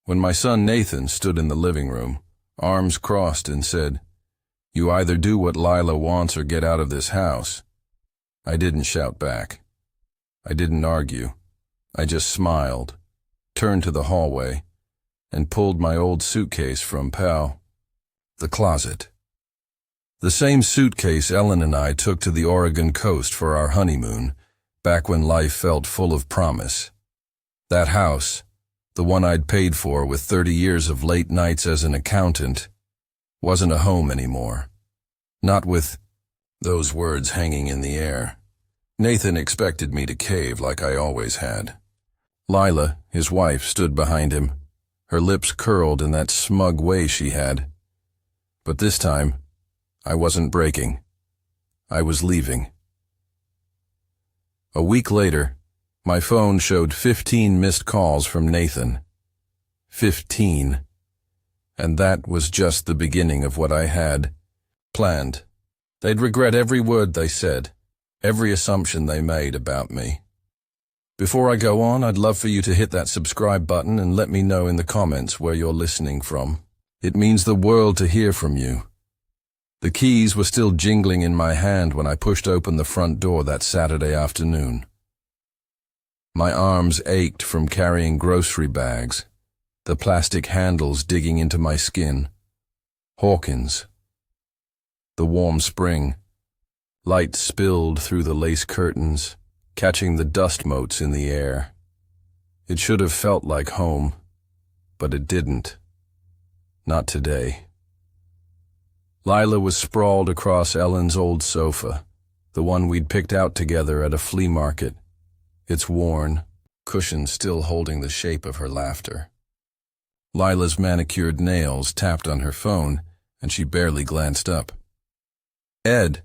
when my son Nathan stood in the living room, arms crossed, and said, "You either do what Lila wants or get out of this house." I didn't shout back. I didn't argue. I just smiled, turned to the hallway, and pulled my old suitcase from the closet. The same suitcase Ellen and I took to the Oregon coast for our honeymoon, back when life felt full of promise. That house, the one I'd paid for with 30 years of late nights as an accountant, wasn't a home anymore. Not with those words hanging in the air. Nathan expected me to cave like I always had. Lila, his wife, stood behind him, her lips curled in that smug way she had. But this time, I wasn't breaking. I was leaving. A week later, my phone showed 15 missed calls from Nathan. 15. And that was just the beginning of what I had planned. They'd regret every word they said, every assumption they made about me. Before I go on, I'd love for you to hit that subscribe button and let me know in the comments where you're listening from. It means the world to hear from you. The keys were still jingling in my hand when I pushed open the front door that Saturday afternoon. My arms ached from carrying grocery bags, the plastic handles digging into my skin. Hawkins. The warm spring. Light spilled through the lace curtains, catching the dust motes in the air. It should have felt like home, but it didn't. Not today. Lila was sprawled across Ellen's old sofa, the one we'd picked out together at a flea market, its worn, cushion still holding the shape of her laughter. Lila's manicured nails tapped on her phone, and she barely glanced up. "Ed,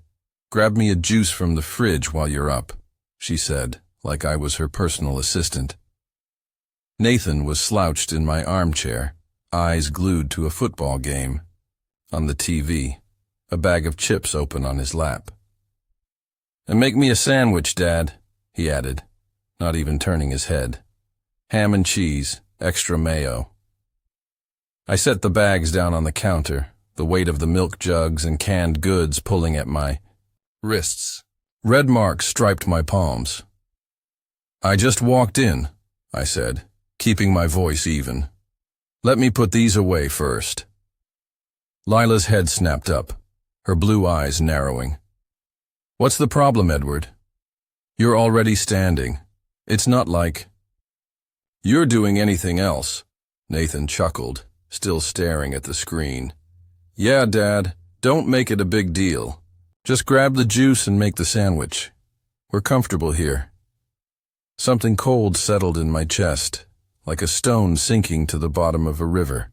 grab me a juice from the fridge while you're up," she said, like I was her personal assistant. Nathan was slouched in my armchair, eyes glued to a football game. On the TV, a bag of chips open on his lap. "And make me a sandwich, Dad," he added, not even turning his head. "Ham and cheese, extra mayo." I set the bags down on the counter, the weight of the milk jugs and canned goods pulling at my wrists. Red marks striped my palms. "I just walked in," I said, keeping my voice even. "Let me put these away first." Lila's head snapped up, her blue eyes narrowing. "What's the problem, Edward? You're already standing. It's not like you're doing anything else," Nathan chuckled, still staring at the screen. "Yeah, Dad, don't make it a big deal. Just grab the juice and make the sandwich. We're comfortable here." Something cold settled in my chest, like a stone sinking to the bottom of a river.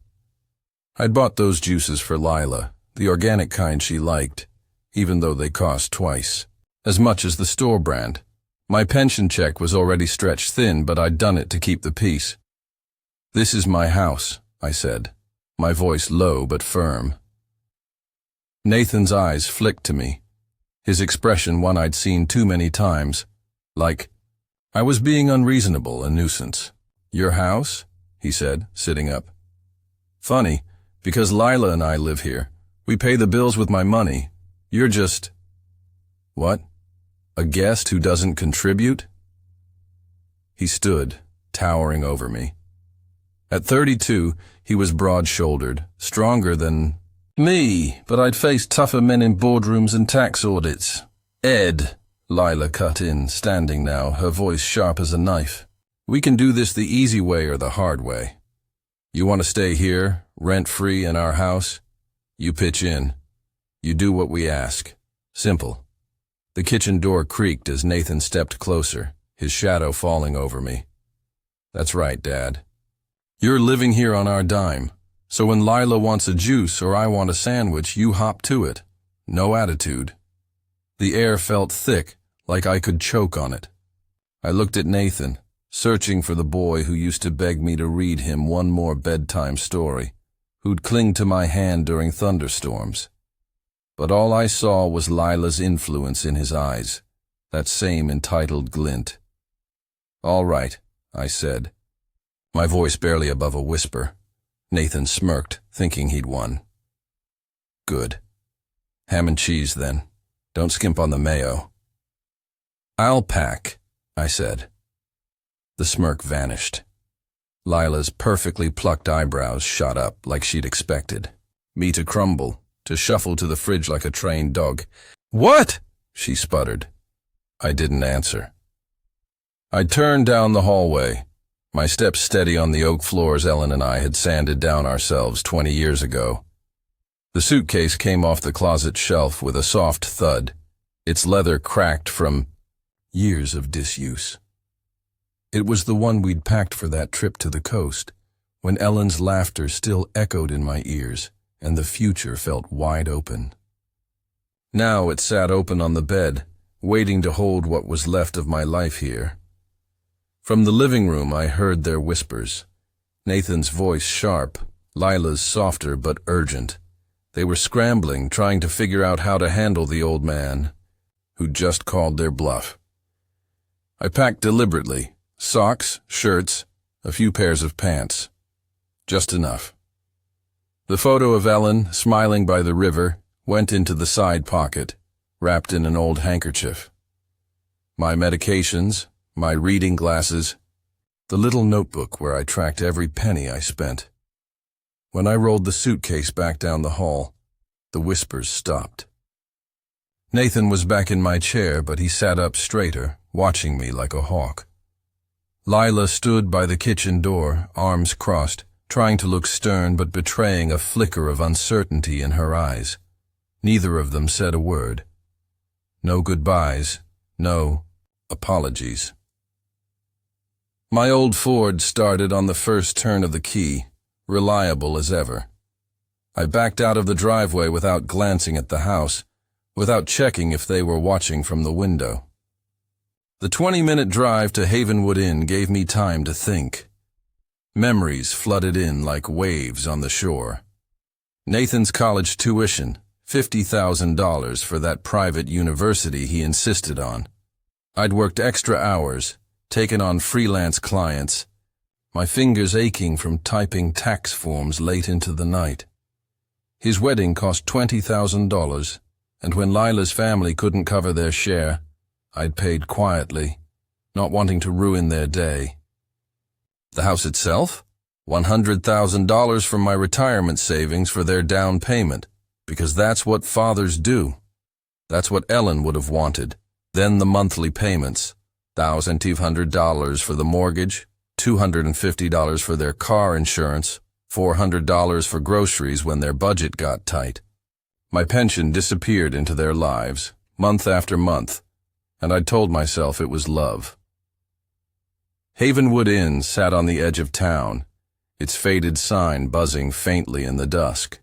I'd bought those juices for Lila, the organic kind she liked, even though they cost twice as much as the store brand. My pension check was already stretched thin, but I'd done it to keep the peace. "This is my house," I said, my voice low but firm. Nathan's eyes flicked to me, his expression one I'd seen too many times, like I was being unreasonable, a nuisance. "Your house?" he said, sitting up. "Funny, because Lila and I live here. We pay the bills with my money. You're just..." "What? A guest who doesn't contribute?" He stood, towering over me. At 32, he was broad-shouldered, stronger than me, but I'd faced tougher men in boardrooms and tax audits. "Ed," Lila cut in, standing now, her voice sharp as a knife. "We can do this the easy way or the hard way. You want to stay here, rent-free in our house? You pitch in. You do what we ask. Simple." The kitchen door creaked as Nathan stepped closer, his shadow falling over me. "That's right, Dad. You're living here on our dime, so when Lila wants a juice or I want a sandwich, you hop to it. No attitude." The air felt thick, like I could choke on it. I looked at Nathan, searching for the boy who used to beg me to read him one more bedtime story, who'd cling to my hand during thunderstorms. But all I saw was Lila's influence in his eyes, that same entitled glint. "All right," I said. my voice barely above a whisper. Nathan smirked, thinking he'd won. Good. Ham and cheese, then. Don't skimp on the mayo. I'll pack, I said. The smirk vanished. Lila's perfectly plucked eyebrows shot up like she'd expected. Me to crumble, to shuffle to the fridge like a trained dog. What? She sputtered. I didn't answer. I turned down the hallway, my steps steady on the oak floors Ellen and I had sanded down ourselves 20 years ago. The suitcase came off the closet shelf with a soft thud, its leather cracked from years of disuse. It was the one we'd packed for that trip to the coast, when Ellen's laughter still echoed in my ears and the future felt wide open. Now it sat open on the bed, waiting to hold what was left of my life here. From the living room I heard their whispers, Nathan's voice sharp, Lila's softer but urgent. They were scrambling, trying to figure out how to handle the old man, who'd just called their bluff. I packed deliberately, socks, shirts, a few pairs of pants. Just enough. The photo of Ellen, smiling by the river, went into the side pocket, wrapped in an old handkerchief. My medications, my reading glasses, the little notebook where I tracked every penny I spent. When I rolled the suitcase back down the hall, the whispers stopped. Nathan was back in my chair, but he sat up straighter, watching me like a hawk. Lila stood by the kitchen door, arms crossed, trying to look stern but betraying a flicker of uncertainty in her eyes. Neither of them said a word. No goodbyes, no apologies. My old Ford started on the first turn of the key, reliable as ever. I backed out of the driveway without glancing at the house, without checking if they were watching from the window. The 20-minute drive to Havenwood Inn gave me time to think. Memories flooded in like waves on the shore. Nathan's college tuition, $50,000 for that private university he insisted on. I'd worked extra hours, taken on freelance clients, my fingers aching from typing tax forms late into the night. His wedding cost $20,000, and when Lila's family couldn't cover their share, I'd paid quietly, not wanting to ruin their day. The house itself? $100,000 from my retirement savings for their down payment, because that's what fathers do. That's what Ellen would have wanted. Then the monthly payments, $1,200 for the mortgage, $250 for their car insurance, $400 for groceries when their budget got tight. My pension disappeared into their lives, month after month, and I'd told myself it was love. Havenwood Inn sat on the edge of town, its faded sign buzzing faintly in the dusk.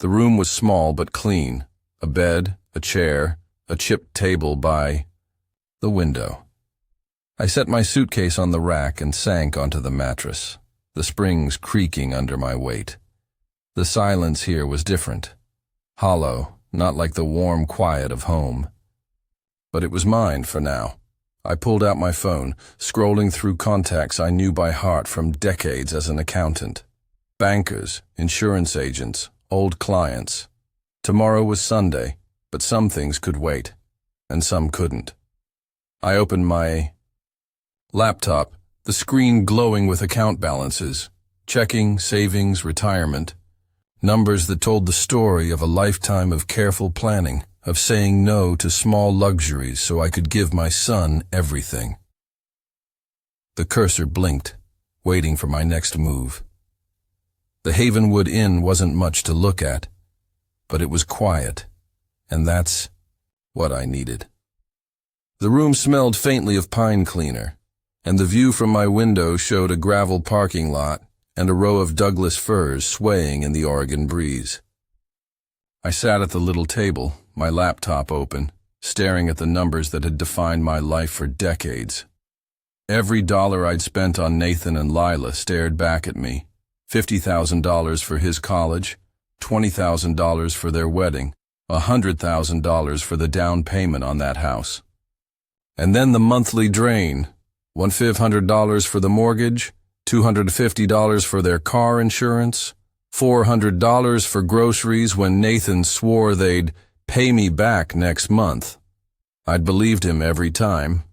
The room was small but clean, a bed, a chair, a chipped table by the window. I set my suitcase on the rack and sank onto the mattress, the springs creaking under my weight. The silence here was different, hollow, not like the warm quiet of home. But it was mine for now. I pulled out my phone, scrolling through contacts I knew by heart from decades as an accountant. Bankers, insurance agents, old clients. Tomorrow was Sunday, but some things could wait, and some couldn't. I opened my laptop, the screen glowing with account balances, checking, savings, retirement, numbers that told the story of a lifetime of careful planning, of saying no to small luxuries so I could give my son everything. The cursor blinked, waiting for my next move. The Havenwood Inn wasn't much to look at, but it was quiet, and that's what I needed. The room smelled faintly of pine cleaner, and the view from my window showed a gravel parking lot and a row of Douglas firs swaying in the Oregon breeze. I sat at the little table, my laptop open, staring at the numbers that had defined my life for decades. Every dollar I'd spent on Nathan and Lila stared back at me. $50,000 for his college, $20,000 for their wedding, $100,000 for the down payment on that house. And then the monthly drain, $1,500 for the mortgage, $250 for their car insurance, $400 for groceries when Nathan swore they'd pay me back next month. I'd believed him every time.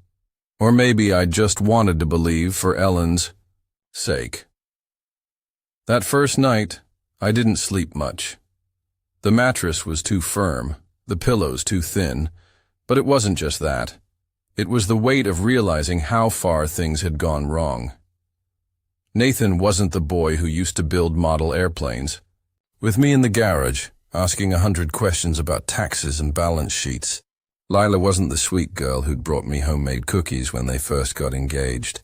Or maybe I just wanted to believe for Ellen's sake. That first night, I didn't sleep much. The mattress was too firm, the pillows too thin, but it wasn't just that. It was the weight of realizing how far things had gone wrong. Nathan wasn't the boy who used to build model airplanes. With me in the garage, asking 100 questions about taxes and balance sheets, Lila wasn't the sweet girl who'd brought me homemade cookies when they first got engaged.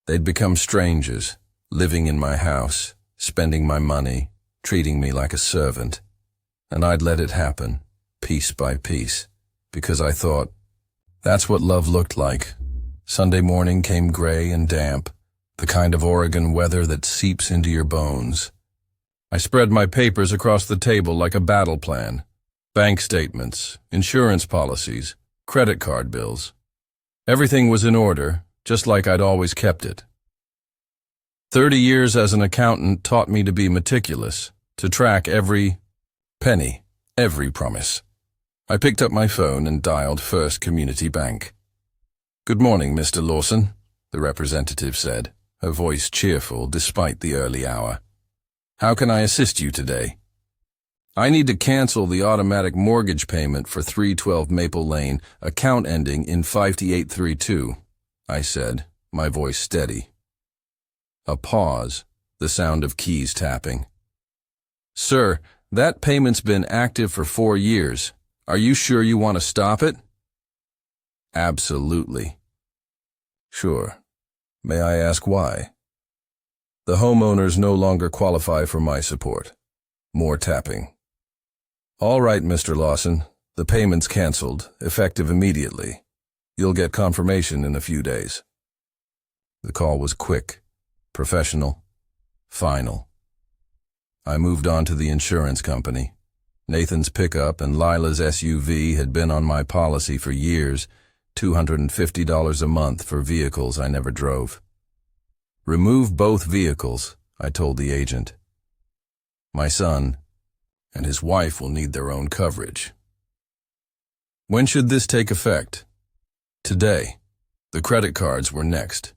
They'd become strangers, living in my house, spending my money, treating me like a servant. And I'd let it happen, piece by piece, because I thought, that's what love looked like. Sunday morning came gray and damp, the kind of Oregon weather that seeps into your bones. I spread my papers across the table like a battle plan. Bank statements, insurance policies, credit card bills. Everything was in order, just like I'd always kept it. 30 years as an accountant taught me to be meticulous, to track every penny, every promise. I picked up my phone and dialed First Community Bank. "Good morning, Mr. Lawson," the representative said, her voice cheerful despite the early hour. "How can I assist you today?" "I need to cancel the automatic mortgage payment for 312 Maple Lane, account ending in 5832, I said, my voice steady. A pause, the sound of keys tapping. "Sir, that payment's been active for 4 years. Are you sure you want to stop it?" "Absolutely." "Sure. May I ask why?" "The homeowners no longer qualify for my support." More tapping. "All right, Mr. Lawson. The payment's canceled, effective immediately. You'll get confirmation in a few days." The call was quick, professional, final. I moved on to the insurance company. Nathan's pickup and Lila's SUV had been on my policy for years, $250 a month for vehicles I never drove. "Remove both vehicles," I told the agent. "My son and his wife will need their own coverage." "When should this take effect?" "Today." The credit cards were next.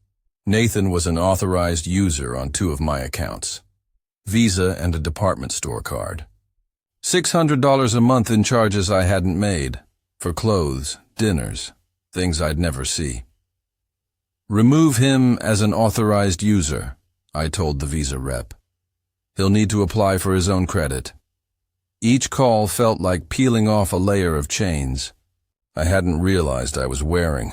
Nathan was an authorized user on 2 of my accounts, Visa and a department store card. $600 a month in charges I hadn't made, for clothes, dinners, things I'd never see. "Remove him as an authorized user," I told the Visa rep. "He'll need to apply for his own credit." Each call felt like peeling off a layer of chains I hadn't realized I was wearing.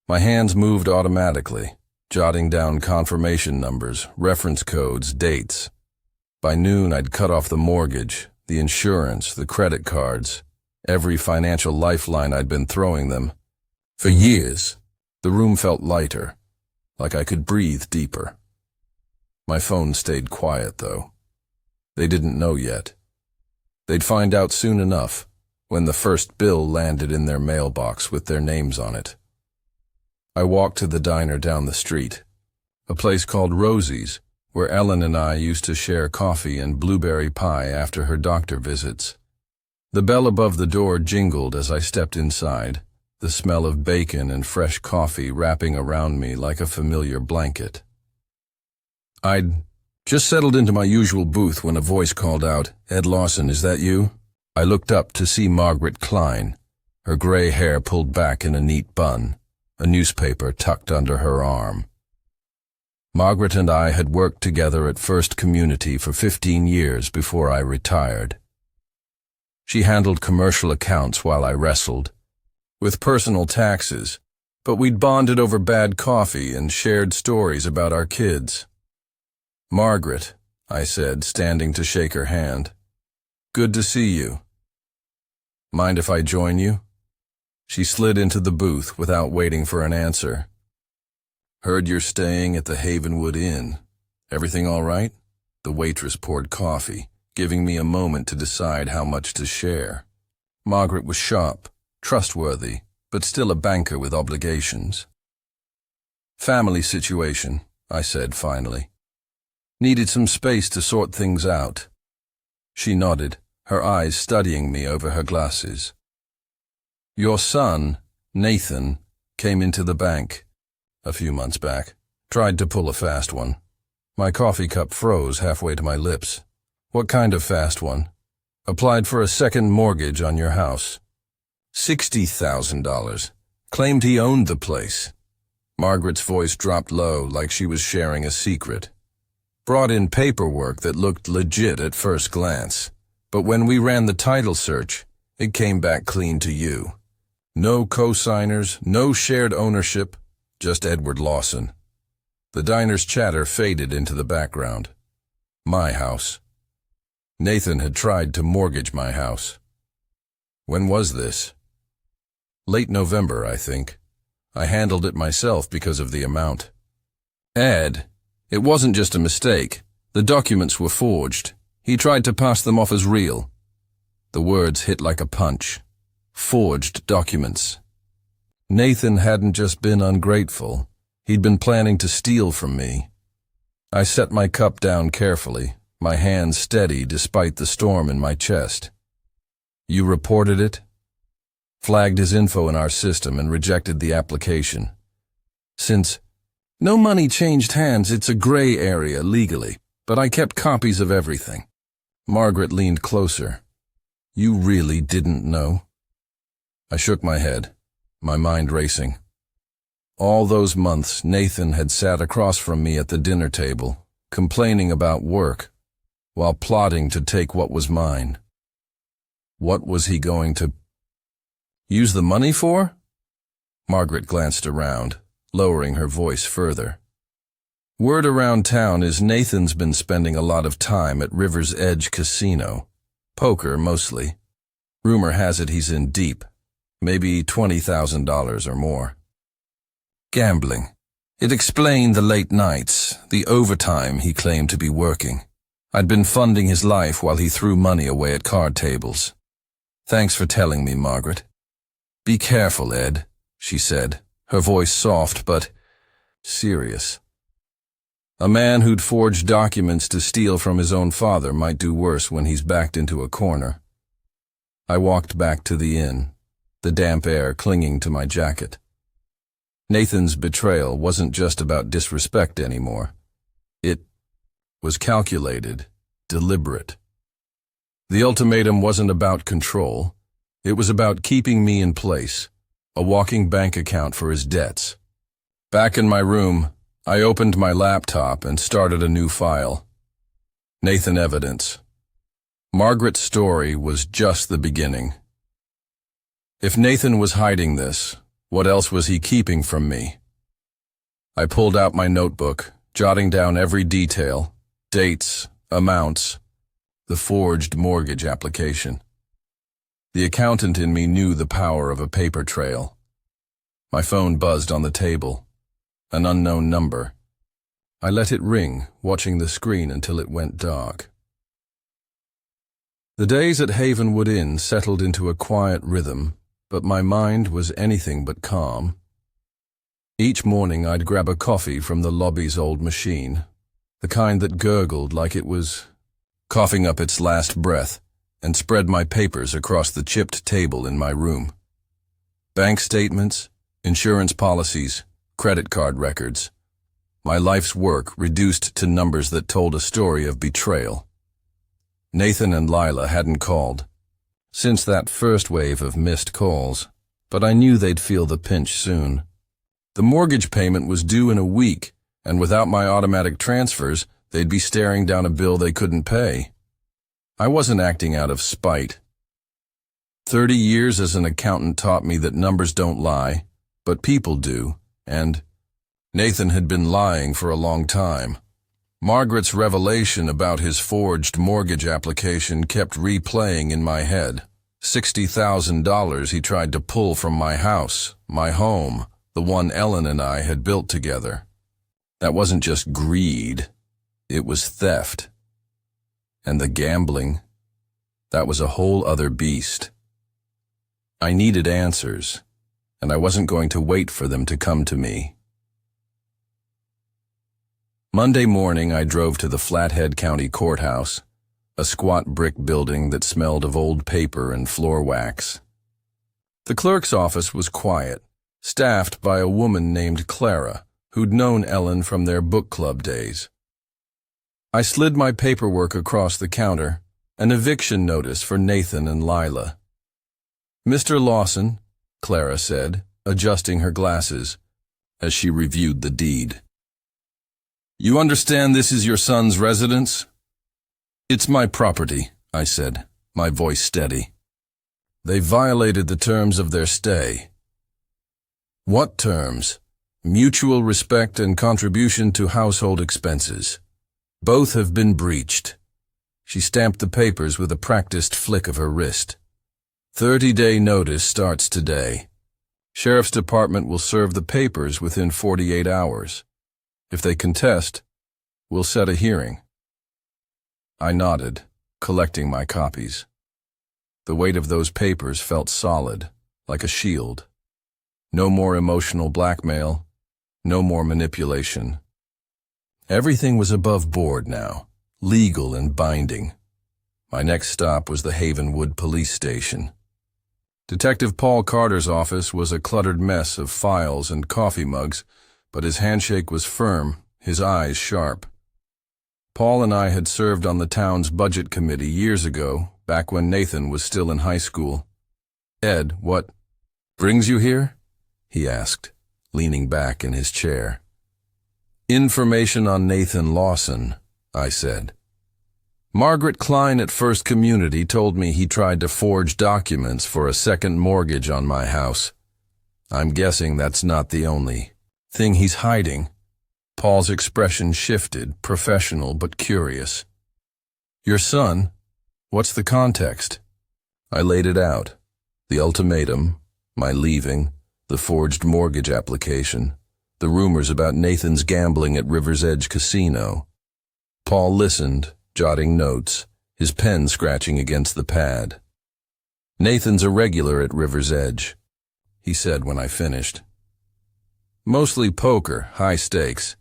My hands moved automatically, jotting down confirmation numbers, reference codes, dates. By noon, I'd cut off the mortgage, the insurance, the credit cards, every financial lifeline I'd been throwing them. For years, the room felt lighter, like I could breathe deeper. My phone stayed quiet, though. They didn't know yet. They'd find out soon enough, when the first bill landed in their mailbox with their names on it. I walked to the diner down the street, a place called Rosie's, where Ellen and I used to share coffee and blueberry pie after her doctor visits. The bell above the door jingled as I stepped inside, the smell of bacon and fresh coffee wrapping around me like a familiar blanket. I'd just settled into my usual booth when a voice called out, "Ed Lawson, is that you?" I looked up to see Margaret Klein, her gray hair pulled back in a neat bun, a newspaper tucked under her arm. Margaret and I had worked together at First Community for 15 years before I retired. She handled commercial accounts while I wrestled with personal taxes, but we'd bonded over bad coffee and shared stories about our kids. "Margaret," I said, standing to shake her hand. "Good to see you. Mind if I join you?" She slid into the booth without waiting for an answer. "Heard you're staying at the Havenwood Inn. Everything all right?" The waitress poured coffee, giving me a moment to decide how much to share. Margaret was sharp, trustworthy, but still a banker with obligations. "Family situation. I said finally. Needed some space to sort things out. She nodded, her eyes studying me over her glasses. Your son, Nathan, came into the bank a few months back. Tried to pull a fast one. My coffee cup froze halfway to my lips. What kind of fast one? Applied for a second mortgage on your house. $60,000. Claimed he owned the place. Margaret's voice dropped low like she was sharing a secret. Brought in paperwork that looked legit at first glance. But when we ran the title search, it came back clean to you. No co-signers, no shared ownership, just Edward Lawson. The diner's chatter faded into the background. My house. Nathan had tried to mortgage my house. When was this? Late November, I think. I handled it myself because of the amount. Ed, it wasn't just a mistake. The documents were forged. He tried to pass them off as real. The words hit like a punch. Forged documents. Nathan hadn't just been ungrateful. He'd been planning to steal from me. I set my cup down carefully, my hands steady despite the storm in my chest. You reported it? Flagged his info in our system and rejected the application. Since no money changed hands, it's a gray area legally, but I kept copies of everything. Margaret leaned closer. You really didn't know? I shook my head, my mind racing. All those months, Nathan had sat across from me at the dinner table, complaining about work, while plotting to take what was mine. What was he going to use the money for? Margaret glanced around, lowering her voice further. Word around town is Nathan's been spending a lot of time at River's Edge Casino. Poker, mostly. Rumor has it he's in deep. Maybe $20,000 or more. Gambling. It explained the late nights, the overtime he claimed to be working. I'd been funding his life while he threw money away at card tables. Thanks for telling me, Margaret. Be careful, Ed, she said, her voice soft but serious. A man who'd forged documents to steal from his own father might do worse when he's backed into a corner. I walked back to the inn, the damp air clinging to my jacket. Nathan's betrayal wasn't just about disrespect anymore. It was calculated, deliberate. The ultimatum wasn't about control. It was about keeping me in place, a walking bank account for his debts. Back in my room, I opened my laptop and started a new file. Nathan evidence. Margaret's story was just the beginning. If Nathan was hiding this, what else was he keeping from me? I pulled out my notebook, jotting down every detail, dates, amounts, the forged mortgage application. The accountant in me knew the power of a paper trail. My phone buzzed on the table. An unknown number. I let it ring, watching the screen until it went dark. The days at Havenwood Inn settled into a quiet rhythm, but my mind was anything but calm. Each morning I'd grab a coffee from the lobby's old machine, the kind that gurgled like it was coughing up its last breath, and spread my papers across the chipped table in my room. Bank statements, insurance policies, credit card records. My life's work reduced to numbers that told a story of betrayal. Nathan and Lila hadn't called since that first wave of missed calls, but I knew they'd feel the pinch soon. The mortgage payment was due in a week, and without my automatic transfers, they'd be staring down a bill they couldn't pay. I wasn't acting out of spite. 30 years as an accountant taught me that numbers don't lie, but people do, and Nathan had been lying for a long time. Margaret's revelation about his forged mortgage application kept replaying in my head. $60,000 he tried to pull from my house, my home, the one Ellen and I had built together. That wasn't just greed, it was theft. And the gambling, that was a whole other beast. I needed answers, and I wasn't going to wait for them to come to me. Monday morning, I drove to the Flathead County Courthouse, a squat brick building that smelled of old paper and floor wax. The clerk's office was quiet, staffed by a woman named Clara, who'd known Ellen from their book club days. I slid my paperwork across the counter, an eviction notice for Nathan and Lila. "Mr. Lawson," Clara said, adjusting her glasses as she reviewed the deed. "You understand this is your son's residence?" "It's my property," I said, my voice steady. "They violated the terms of their stay." "What terms?" "Mutual respect and contribution to household expenses. Both have been breached." She stamped the papers with a practiced flick of her wrist. 30-day notice starts today. Sheriff's Department will serve the papers within 48 hours. If they contest, we'll set a hearing. I nodded, collecting my copies. The weight of those papers felt solid, like a shield. No more emotional blackmail, no more manipulation. Everything was above board now, legal and binding. My next stop was the Havenwood Police Station. Detective Paul Carter's office was a cluttered mess of files and coffee mugs, but his handshake was firm, his eyes sharp. Paul and I had served on the town's budget committee years ago, back when Nathan was still in high school. "Ed, what brings you here?" he asked, leaning back in his chair. "Information on Nathan Lawson," I said. "Margaret Klein at First Community told me he tried to forge documents for a second mortgage on my house. I'm guessing that's not the only thing he's hiding." Paul's expression shifted, professional but curious. "Your son? What's the context?" I laid it out. The ultimatum, my leaving, the forged mortgage application, the rumors about Nathan's gambling at River's Edge Casino. Paul listened, jotting notes, his pen scratching against the pad. "Nathan's a regular at River's Edge," he said when I finished. "Mostly poker, high stakes.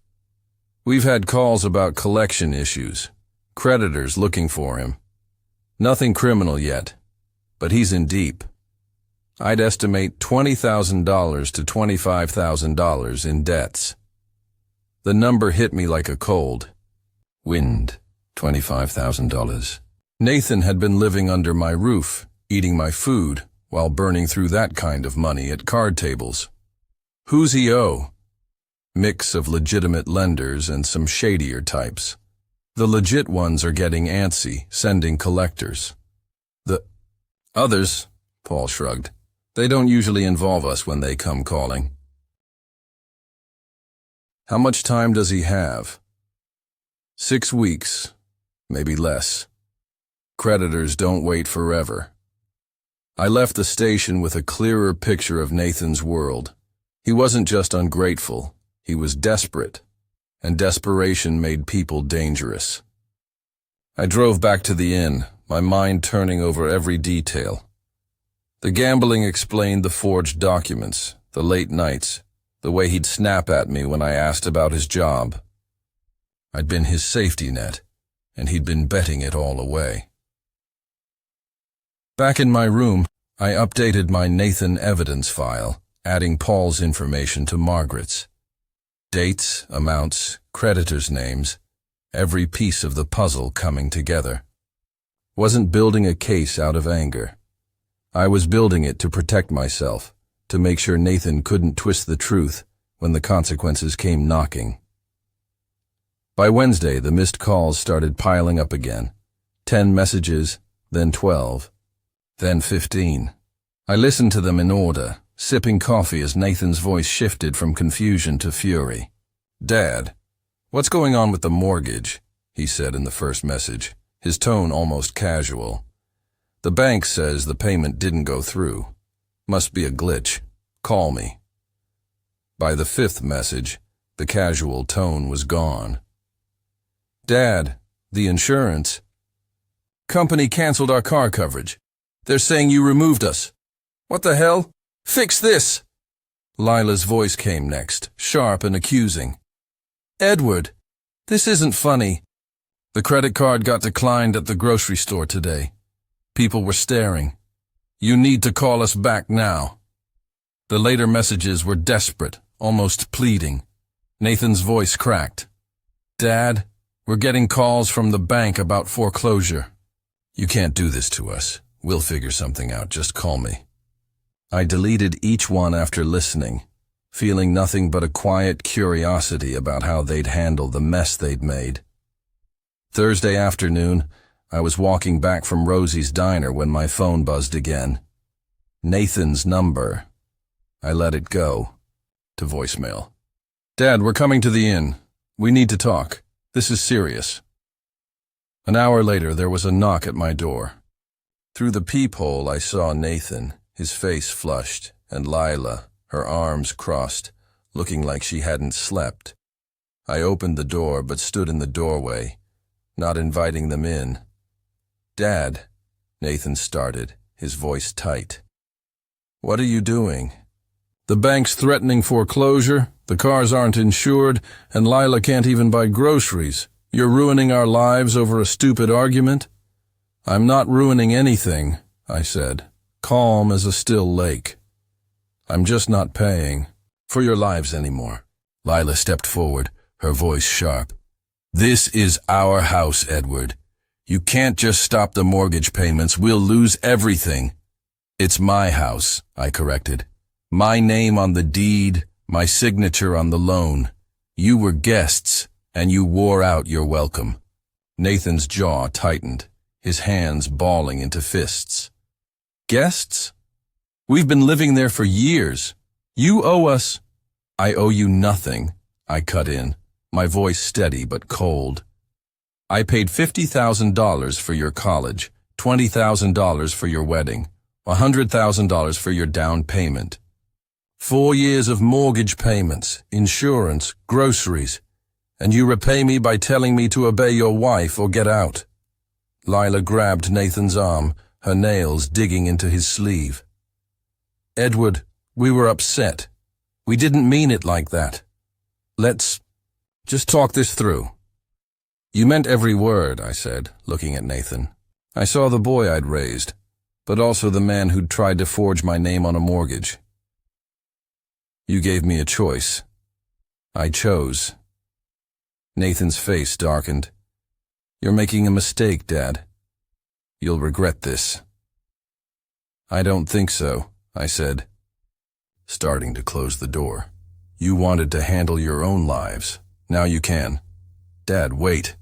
We've had calls about collection issues, creditors looking for him. Nothing criminal yet, but he's in deep. I'd estimate $20,000 to $25,000 in debts." The number hit me like a cold wind. $25,000. Nathan had been living under my roof, eating my food, while burning through that kind of money at card tables. Who's he owe? Mix of legitimate lenders and some shadier types. The legit ones are getting antsy, sending collectors. The others, Paul shrugged. They don't usually involve us when they come calling. "How much time does he have?" 6 weeks, maybe less. Creditors don't wait forever. I left the station with a clearer picture of Nathan's world. He wasn't just ungrateful, he was desperate, and desperation made people dangerous. I drove back to the inn, my mind turning over every detail. The gambling explained the forged documents, the late nights, the way he'd snap at me when I asked about his job. I'd been his safety net, and he'd been betting it all away. Back in my room, I updated my Nathan evidence file, adding Paul's information to Margaret's. Dates, amounts, creditors' names, every piece of the puzzle coming together. Wasn't building a case out of anger. I was building it to protect myself, to make sure Nathan couldn't twist the truth when the consequences came knocking. By Wednesday, the missed calls started piling up again. 10 messages, then 12, then 15. I listened to them in order, sipping coffee as Nathan's voice shifted from confusion to fury. "Dad, what's going on with the mortgage?" he said in the first message, his tone almost casual. "The bank says the payment didn't go through. Must be a glitch. Call me." By the 5th message, the casual tone was gone. "Dad, the insurance company canceled our car coverage. They're saying you removed us. What the hell? Fix this!" Lila's voice came next, sharp and accusing. "Edward, This isn't funny. The credit card got declined at the grocery store today. People were staring. You need to call us back now. The later messages were desperate, almost pleading. Nathan's voice cracked. Dad, we're getting calls from the bank about foreclosure. You can't do this to us. We'll figure something out. Just call me. I deleted each one after listening, feeling nothing but a quiet curiosity about how they'd handle the mess they'd made. Thursday afternoon, I was walking back from Rosie's diner when my phone buzzed again. Nathan's number. I let it go. To voicemail. Dad, we're coming to the inn. We need to talk. This is serious. An hour later, there was a knock at my door. Through the peephole, I saw Nathan, his face flushed, and Lila, her arms crossed, looking like she hadn't slept. I opened the door but stood in the doorway, not inviting them in. Dad, Nathan started, his voice tight. What are you doing? The bank's threatening foreclosure, the cars aren't insured, and Lila can't even buy groceries. You're ruining our lives over a stupid argument? I'm not ruining anything, I said, calm as a still lake. I'm just not paying for your lives anymore. Lila stepped forward, her voice sharp. This is our house, Edward. You can't just stop the mortgage payments. We'll lose everything. It's my house, I corrected. My name on the deed, my signature on the loan. You were guests, and you wore out your welcome. Nathan's jaw tightened, his hands balling into fists. Guests? We've been living there for years. You owe us. I owe you nothing, I cut in, my voice steady but cold. I paid $50,000 for your college, $20,000 for your wedding, $100,000 for your down payment. 4 years of mortgage payments, insurance, groceries, and you repay me by telling me to obey your wife or get out. Lila grabbed Nathan's arm, her nails digging into his sleeve. Edward, we were upset. We didn't mean it like that. Let's just talk this through. You meant every word, I said, looking at Nathan. I saw the boy I'd raised, but also the man who'd tried to forge my name on a mortgage. You gave me a choice. I chose. Nathan's face darkened. You're making a mistake, Dad. You'll regret this. I don't think so, I said, starting to close the door. You wanted to handle your own lives. Now you can. Dad, wait.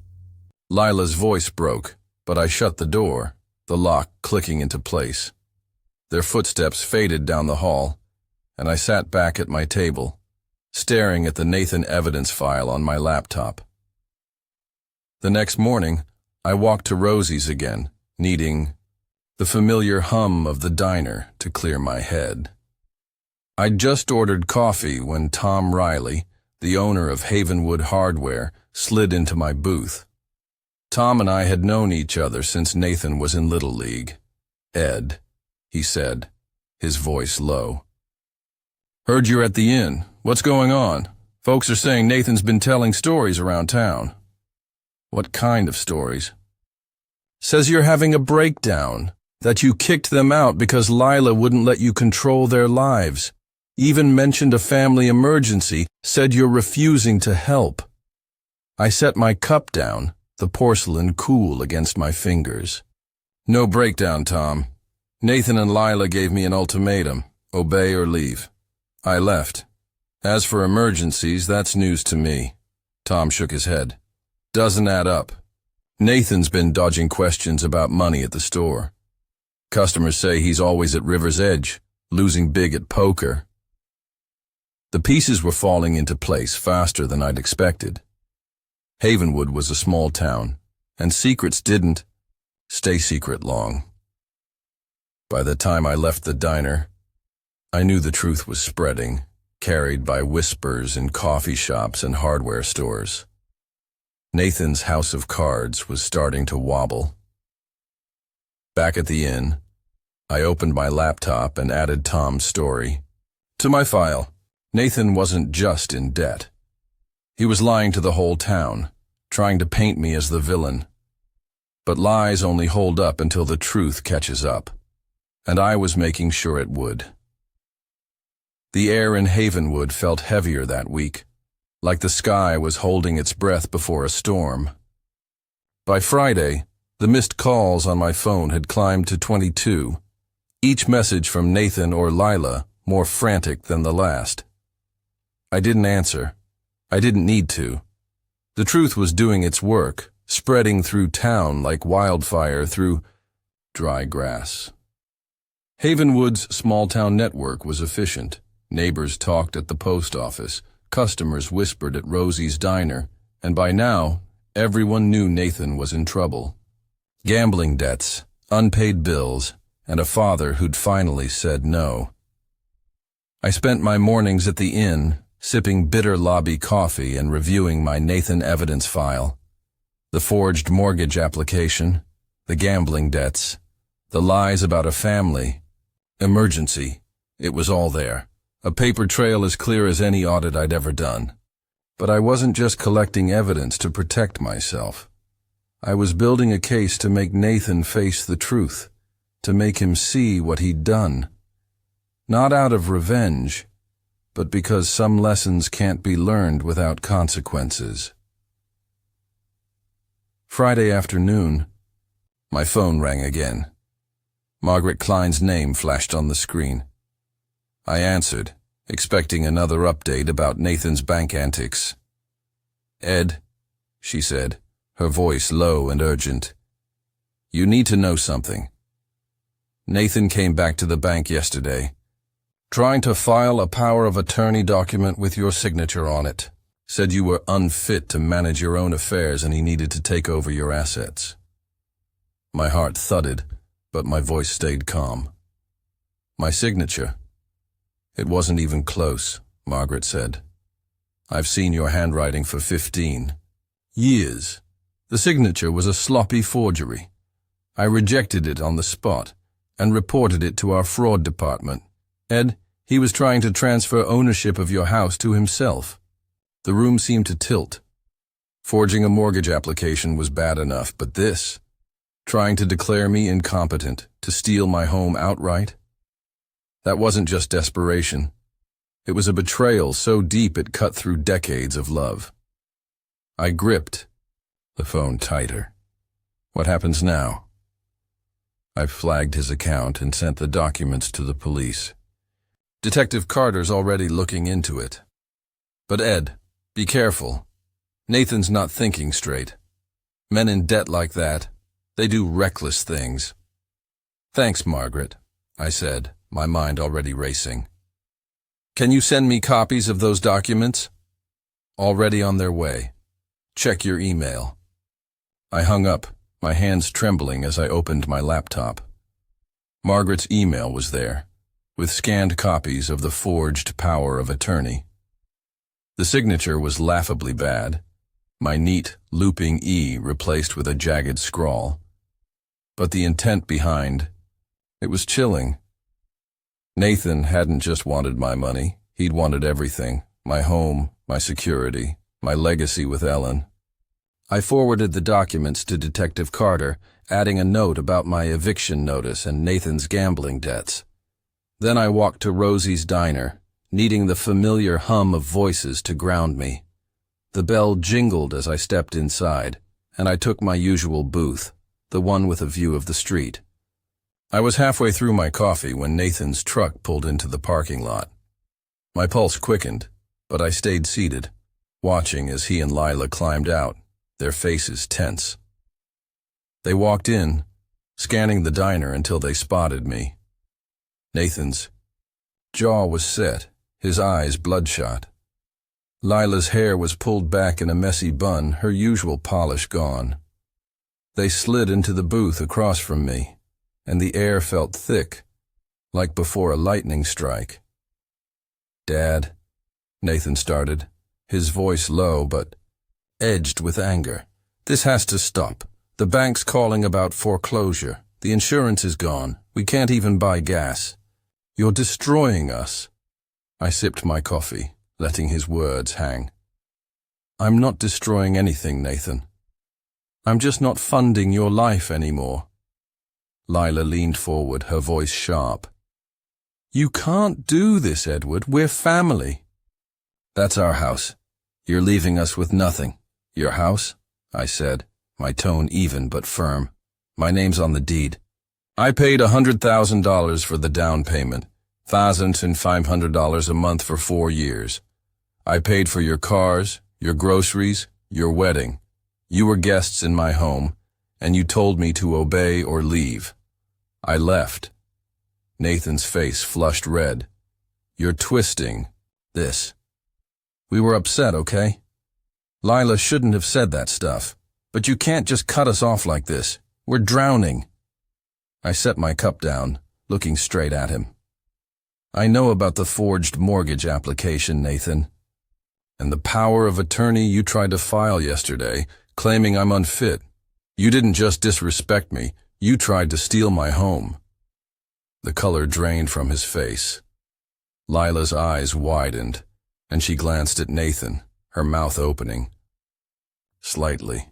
Lila's voice broke, but I shut the door, the lock clicking into place. Their footsteps faded down the hall, and I sat back at my table, staring at the Nathan evidence file on my laptop. The next morning, I walked to Rosie's again, needing the familiar hum of the diner to clear my head. I'd just ordered coffee when Tom Riley, the owner of Havenwood Hardware, slid into my booth. Tom and I had known each other since Nathan was in Little League. Ed, he said, his voice low. Heard you're at the inn. What's going on? Folks are saying Nathan's been telling stories around town. What kind of stories? Says you're having a breakdown, that you kicked them out because Lila wouldn't let you control their lives. Even mentioned a family emergency, said you're refusing to help. I set my cup down, the porcelain cool against my fingers. No breakdown, Tom. Nathan and Lila gave me an ultimatum, obey or leave. I left. As for emergencies, that's news to me. Tom shook his head. Doesn't add up. Nathan's been dodging questions about money at the store. Customers say he's always at River's Edge, losing big at poker. The pieces were falling into place faster than I'd expected. Havenwood was a small town, and secrets didn't stay secret long. By the time I left the diner, I knew the truth was spreading, carried by whispers in coffee shops and hardware stores. Nathan's house of cards was starting to wobble. Back at the inn, I opened my laptop and added Tom's story to my file. Nathan wasn't just in debt. He was lying to the whole town, trying to paint me as the villain. But lies only hold up until the truth catches up, and I was making sure it would. The air in Havenwood felt heavier that week, like the sky was holding its breath before a storm. By Friday, the missed calls on my phone had climbed to 22, each message from Nathan or Lila more frantic than the last. I didn't answer. I didn't need to. The truth was doing its work, spreading through town like wildfire through dry grass. Havenwood's small-town network was efficient. Neighbors talked at the post office, customers whispered at Rosie's diner, and by now, everyone knew Nathan was in trouble. Gambling debts, unpaid bills, and a father who'd finally said no. I spent my mornings at the inn, sipping bitter lobby coffee and reviewing my Nathan evidence file. The forged mortgage application, the gambling debts, the lies about a family, emergency, it was all there. A paper trail as clear as any audit I'd ever done. But I wasn't just collecting evidence to protect myself. I was building a case to make Nathan face the truth, to make him see what he'd done. Not out of revenge, but because some lessons can't be learned without consequences. Friday afternoon, my phone rang again. Margaret Klein's name flashed on the screen. I answered, expecting another update about Nathan's bank antics. "Ed," she said, her voice low and urgent. "You need to know something. Nathan came back to the bank yesterday, trying to file a power of attorney document with your signature on it. Said you were unfit to manage your own affairs and he needed to take over your assets." My heart thudded, but my voice stayed calm. "My signature? It wasn't even close," Margaret said. "I've seen your handwriting for 15 years. The signature was a sloppy forgery. I rejected it on the spot and reported it to our fraud department. Ed, he was trying to transfer ownership of your house to himself." The room seemed to tilt. Forging a mortgage application was bad enough, but this, trying to declare me incompetent, to steal my home outright? That wasn't just desperation. It was a betrayal so deep it cut through decades of love. I gripped the phone tighter. "What happens now?" I flagged his account and sent the documents to the police. "Detective Carter's already looking into it. But Ed, be careful. Nathan's not thinking straight. Men in debt like that, they do reckless things." "Thanks, Margaret," I said, my mind already racing. "Can you send me copies of those documents?" "Already on their way. Check your email." I hung up, my hands trembling as I opened my laptop. Margaret's email was there, with scanned copies of the forged power of attorney. The signature was laughably bad, my neat, looping E replaced with a jagged scrawl. But the intent behind, it was chilling. Nathan hadn't just wanted my money, he'd wanted everything, my home, my security, my legacy with Ellen. I forwarded the documents to Detective Carter, adding a note about my eviction notice and Nathan's gambling debts. Then I walked to Rosie's diner, needing the familiar hum of voices to ground me. The bell jingled as I stepped inside, and I took my usual booth, the one with a view of the street. I was halfway through my coffee when Nathan's truck pulled into the parking lot. My pulse quickened, but I stayed seated, watching as he and Lila climbed out, their faces tense. They walked in, scanning the diner until they spotted me. Nathan's jaw was set, his eyes bloodshot. Lila's hair was pulled back in a messy bun, her usual polish gone. They slid into the booth across from me, and the air felt thick, like before a lightning strike. "Dad," Nathan started, his voice low but edged with anger. "This has to stop. The bank's calling about foreclosure. The insurance is gone. We can't even buy gas. You're destroying us." I sipped my coffee, letting his words hang. I'm not destroying anything, Nathan. I'm just not funding your life anymore. Lila leaned forward, her voice sharp. You can't do this, Edward. We're family. That's our house. You're leaving us with nothing. Your house? I said, my tone even but firm. My name's on the deed. I paid $100,000 for the down payment, $1,500 a month for 4 years. I paid for your cars, your groceries, your wedding. You were guests in my home, and you told me to obey or leave. I left. Nathan's face flushed red. You're twisting this. We were upset, okay? Lila shouldn't have said that stuff, but you can't just cut us off like this. We're drowning. I set my cup down, looking straight at him. I know about the forged mortgage application, Nathan, and the power of attorney you tried to file yesterday, claiming I'm unfit. You didn't just disrespect me, you tried to steal my home. The color drained from his face. Lila's eyes widened, and she glanced at Nathan, her mouth opening. Slightly.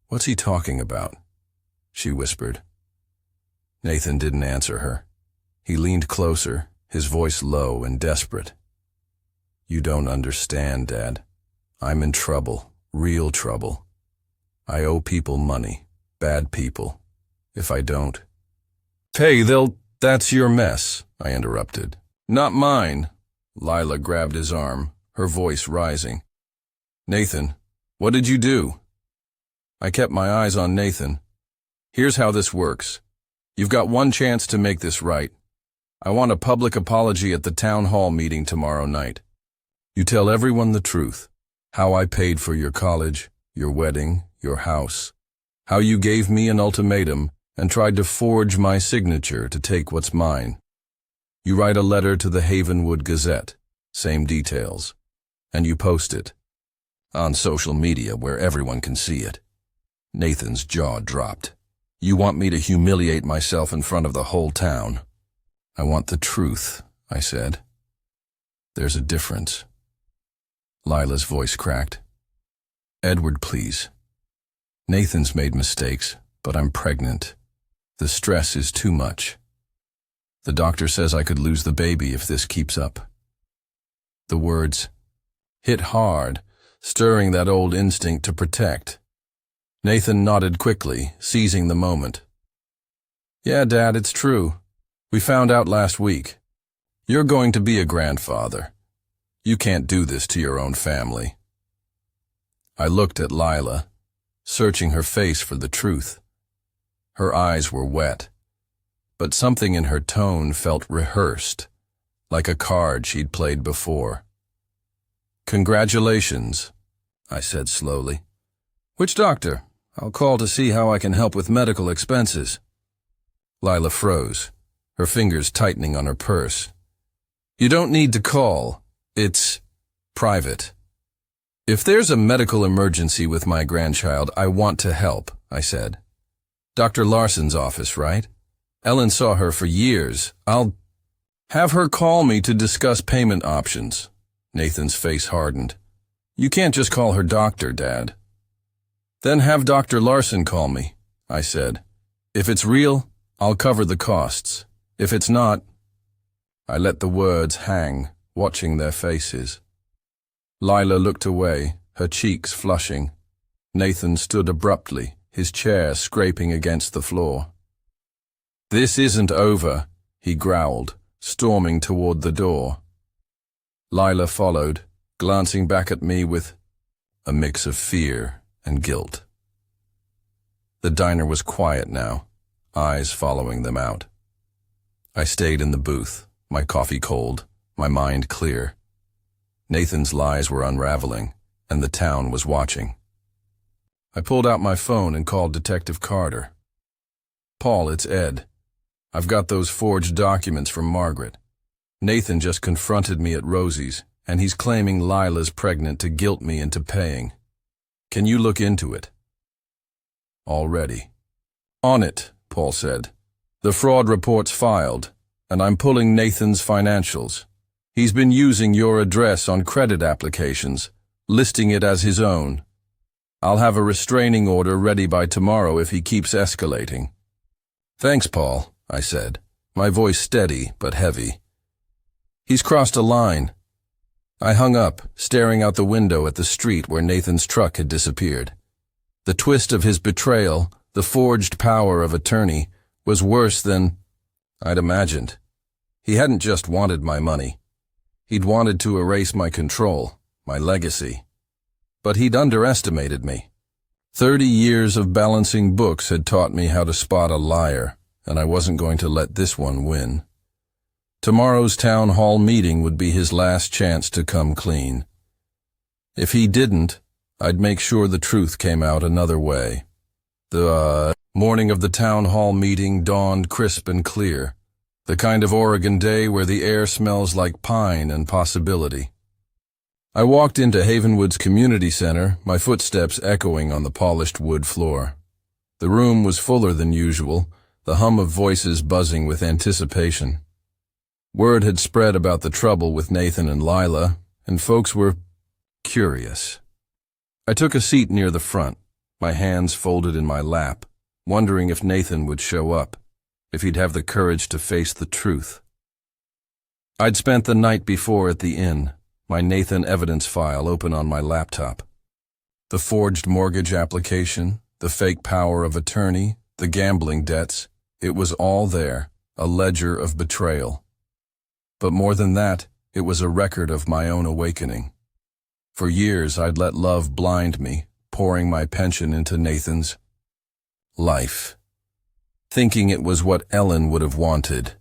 What's he talking about? She whispered. Nathan didn't answer her. He leaned closer, his voice low and desperate. You don't understand, Dad. I'm in trouble, real trouble. I owe people money, bad people. If I don't. Hey, that's your mess, I interrupted. Not mine. Lila grabbed his arm, her voice rising. Nathan, what did you do? I kept my eyes on Nathan. Here's how this works. You've got one chance to make this right. I want a public apology at the town hall meeting tomorrow night. You tell everyone the truth. How I paid for your college, your wedding, your house. How you gave me an ultimatum and tried to forge my signature to take what's mine. You write a letter to the Havenwood Gazette, same details, and you post it on social media where everyone can see it. Nathan's jaw dropped. You want me to humiliate myself in front of the whole town? I want the truth, I said. There's a difference. Lila's voice cracked. Edward, please. Nathan's made mistakes, but I'm pregnant. The stress is too much. The doctor says I could lose the baby if this keeps up. The words hit hard, stirring that old instinct to protect. Nathan nodded quickly, seizing the moment. Yeah, Dad, it's true. We found out last week. You're going to be a grandfather. You can't do this to your own family. I looked at Lila, searching her face for the truth. Her eyes were wet, but something in her tone felt rehearsed, like a card she'd played before. Congratulations, I said slowly. Which doctor? I'll call to see how I can help with medical expenses. Lila froze, her fingers tightening on her purse. You don't need to call. It's private. If there's a medical emergency with my grandchild, I want to help, I said. Dr. Larson's office, right? Ellen saw her for years. I'll have her call me to discuss payment options. Nathan's face hardened. You can't just call her doctor, Dad. Then have Dr. Larson call me, I said. If it's real, I'll cover the costs. If it's not, I let the words hang, watching their faces. Lila looked away, her cheeks flushing. Nathan stood abruptly, his chair scraping against the floor. This isn't over, he growled, storming toward the door. Lila followed, glancing back at me with a mix of fear and guilt. The diner was quiet now, eyes following them out. I stayed in the booth, my coffee cold, my mind clear. Nathan's lies were unraveling, and the town was watching. I pulled out my phone and called Detective Carter. Paul, it's Ed. I've got those forged documents from Margaret. Nathan just confronted me at Rosie's, and he's claiming Lila's pregnant to guilt me into paying. Can you look into it? All ready. On it, Paul said. The fraud report's filed, and I'm pulling Nathan's financials. He's been using your address on credit applications, listing it as his own. I'll have a restraining order ready by tomorrow if he keeps escalating. Thanks, Paul, I said, my voice steady but heavy. He's crossed a line. I hung up, staring out the window at the street where Nathan's truck had disappeared. The twist of his betrayal, the forged power of attorney, was worse than I'd imagined. He hadn't just wanted my money. He'd wanted to erase my control, my legacy. But he'd underestimated me. 30 years of balancing books had taught me how to spot a liar, and I wasn't going to let this one win. Tomorrow's town hall meeting would be his last chance to come clean. If he didn't, I'd make sure the truth came out another way. The morning of the town hall meeting dawned crisp and clear, the kind of Oregon day where the air smells like pine and possibility. I walked into Havenwood's community center, my footsteps echoing on the polished wood floor. The room was fuller than usual, the hum of voices buzzing with anticipation. Word had spread about the trouble with Nathan and Lila, and folks were curious. I took a seat near the front, my hands folded in my lap, wondering if Nathan would show up, if he'd have the courage to face the truth. I'd spent the night before at the inn, my Nathan evidence file open on my laptop. The forged mortgage application, the fake power of attorney, the gambling debts, it was all there, a ledger of betrayal. But more than that, it was a record of my own awakening. For years I'd let love blind me, pouring my pension into Nathan's life, thinking it was what Ellen would have wanted.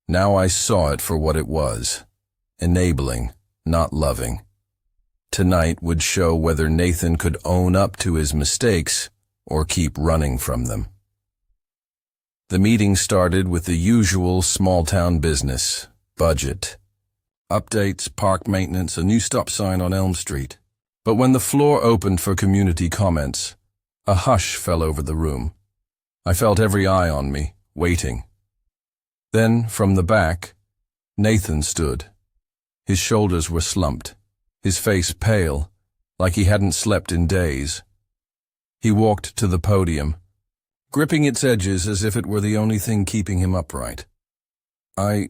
Now I saw it for what it was, enabling, not loving. Tonight would show whether Nathan could own up to his mistakes or keep running from them. The meeting started with the usual small-town business, budget, updates, park maintenance, a new stop sign on Elm Street. But when the floor opened for community comments, a hush fell over the room. I felt every eye on me, waiting. Then, from the back, Nathan stood. His shoulders were slumped, his face pale, like he hadn't slept in days. He walked to the podium, gripping its edges as if it were the only thing keeping him upright. I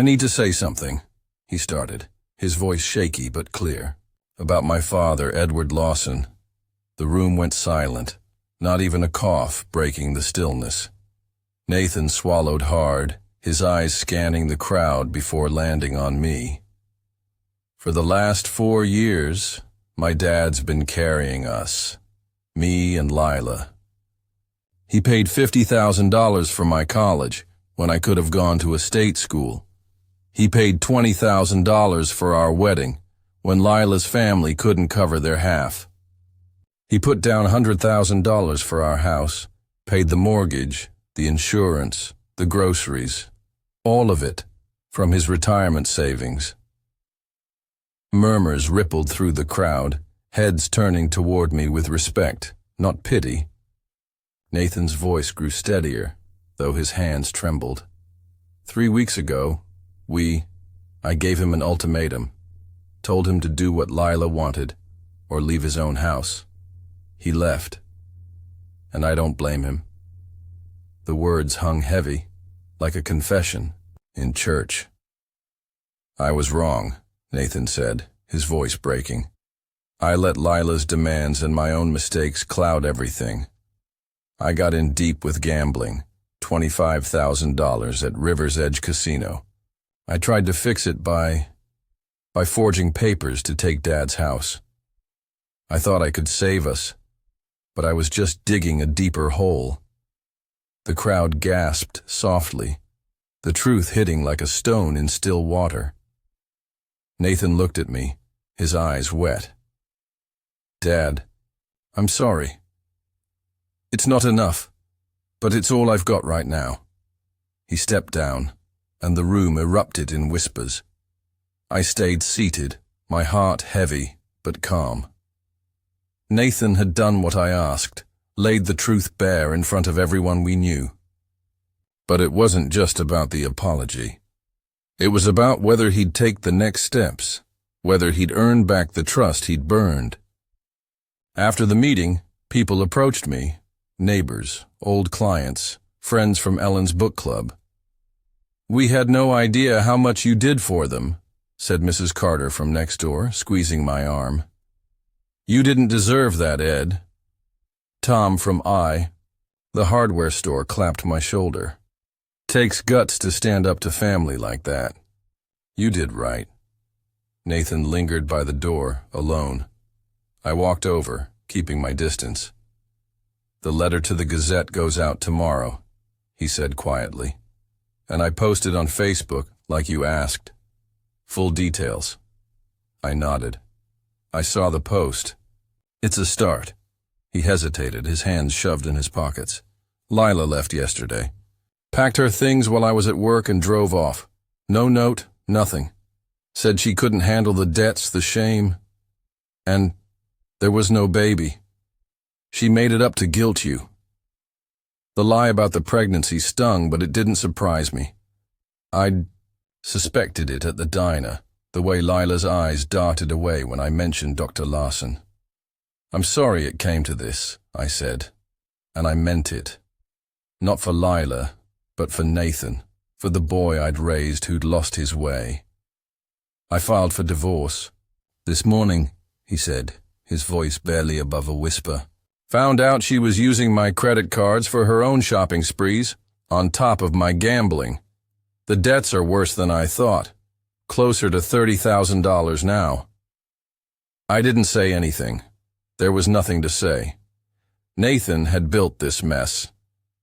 need to say something, he started, his voice shaky but clear, about my father, Edward Lawson. The room went silent, not even a cough breaking the stillness. Nathan swallowed hard, his eyes scanning the crowd before landing on me. For the last 4 years, my dad's been carrying us, me and Lila. He paid $50,000 for my college when I could have gone to a state school. He paid $20,000 for our wedding when Lila's family couldn't cover their half. He put down $100,000 for our house, paid the mortgage, the insurance, the groceries, all of it from his retirement savings. Murmurs rippled through the crowd, heads turning toward me with respect, not pity. Nathan's voice grew steadier, though his hands trembled. 3 weeks ago, I gave him an ultimatum, told him to do what Lila wanted, or leave his own house. He left, and I don't blame him. The words hung heavy, like a confession, in church. I was wrong, Nathan said, his voice breaking. I let Lila's demands and my own mistakes cloud everything. I got in deep with gambling, $25,000 at River's Edge Casino. I tried to fix it by forging papers to take Dad's house. I thought I could save us, but I was just digging a deeper hole. The crowd gasped softly, the truth hitting like a stone in still water. Nathan looked at me, his eyes wet. Dad, I'm sorry. It's not enough, but it's all I've got right now. He stepped down, and the room erupted in whispers. I stayed seated, my heart heavy but calm. Nathan had done what I asked, laid the truth bare in front of everyone we knew. But it wasn't just about the apology. It was about whether he'd take the next steps, whether he'd earned back the trust he'd burned. After the meeting, people approached me, neighbors, old clients, friends from Ellen's book club. "We had no idea how much you did for them," said Mrs. Carter from next door, squeezing my arm. "You didn't deserve that, Ed." Tom from the hardware store, clapped my shoulder. "Takes guts to stand up to family like that. You did right." Nathan lingered by the door, alone. I walked over, keeping my distance. "The letter to the Gazette goes out tomorrow," he said quietly. "And I posted on Facebook, like you asked. Full details." I nodded. "I saw the post. It's a start." He hesitated, his hands shoved in his pockets. "Lila left yesterday. Packed her things while I was at work and drove off. No note, nothing. Said she couldn't handle the debts, the shame. And there was no baby. She made it up to guilt you." The lie about the pregnancy stung, but it didn't surprise me. I'd suspected it at the diner, the way Lila's eyes darted away when I mentioned Dr. Larson. "I'm sorry it came to this," I said, and I meant it. Not for Lila, but for Nathan, for the boy I'd raised who'd lost his way. "I filed for divorce this morning," he said, his voice barely above a whisper. "Found out she was using my credit cards for her own shopping sprees, on top of my gambling. The debts are worse than I thought, closer to $30,000 now." I didn't say anything. There was nothing to say. Nathan had built this mess,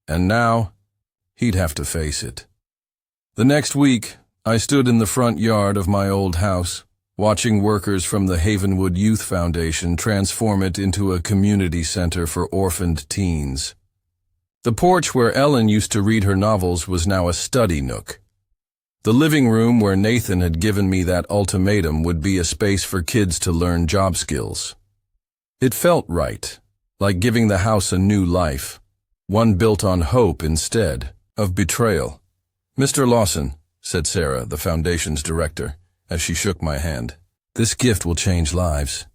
and now he'd have to face it. The next week, I stood in the front yard of my old house, watching workers from the Havenwood Youth Foundation transform it into a community center for orphaned teens. The porch where Ellen used to read her novels was now a study nook. The living room where Nathan had given me that ultimatum would be a space for kids to learn job skills. It felt right, like giving the house a new life, one built on hope instead of betrayal. "Mr. Lawson," said Sarah, the foundation's director, as she shook my hand, "this gift will change lives.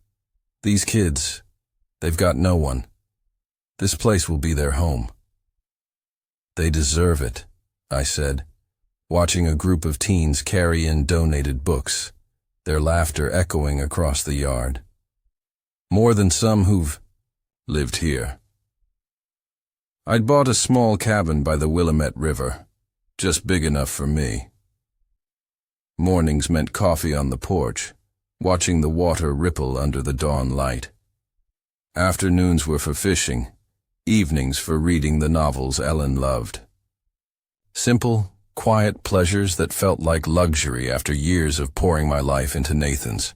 These kids, they've got no one. This place will be their home." "They deserve it," I said, watching a group of teens carry in donated books, their laughter echoing across the yard. "More than some who've lived here." I'd bought a small cabin by the Willamette River, just big enough for me. Mornings meant coffee on the porch, watching the water ripple under the dawn light. Afternoons were for fishing, evenings for reading the novels Ellen loved. Simple, quiet pleasures that felt like luxury after years of pouring my life into Nathan's.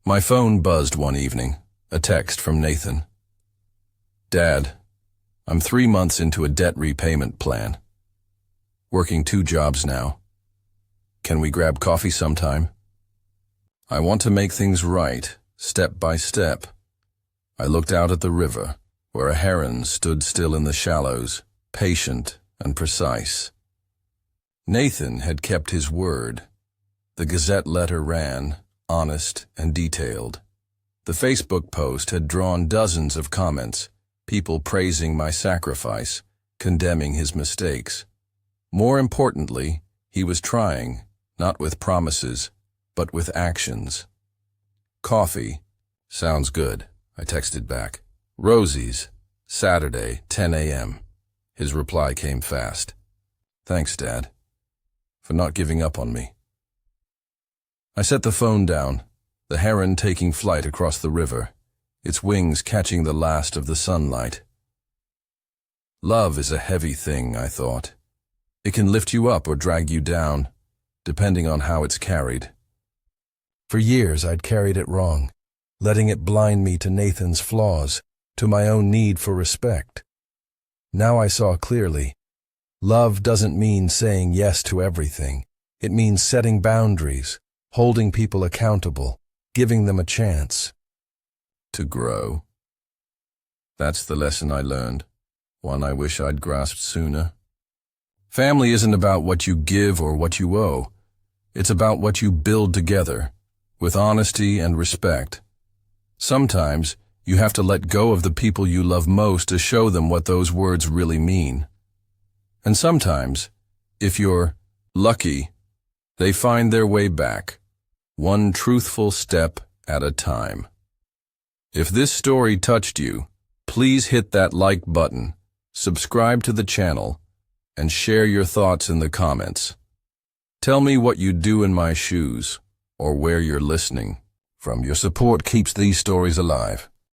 My phone buzzed one evening, a text from Nathan. "Dad, I'm 3 months into a debt repayment plan. Working 2 jobs now. Can we grab coffee sometime? I want to make things right, step by step." I looked out at the river, where a heron stood still in the shallows, patient and precise. Nathan had kept his word. The Gazette letter ran, honest and detailed. The Facebook post had drawn dozens of comments, people praising my sacrifice, condemning his mistakes. More importantly, he was trying, not with promises, but with actions. "Coffee. Sounds good," I texted back. "Rosie's. Saturday, 10 a.m. His reply came fast. "Thanks, Dad, for not giving up on me." I set the phone down, the heron taking flight across the river, its wings catching the last of the sunlight. Love is a heavy thing, I thought. It can lift you up or drag you down, depending on how it's carried. For years I'd carried it wrong, letting it blind me to Nathan's flaws, to my own need for respect. Now I saw clearly. Love doesn't mean saying yes to everything. It means setting boundaries, holding people accountable, giving them a chance to grow. That's the lesson I learned, one I wish I'd grasped sooner. Family isn't about what you give or what you owe. It's about what you build together, with honesty and respect. Sometimes you have to let go of the people you love most to show them what those words really mean. And sometimes, if you're lucky, they find their way back, one truthful step at a time. If this story touched you, please hit that like button, subscribe to the channel, and share your thoughts in the comments. Tell me what you'd do in my shoes, or where you're listening from. Your support keeps these stories alive.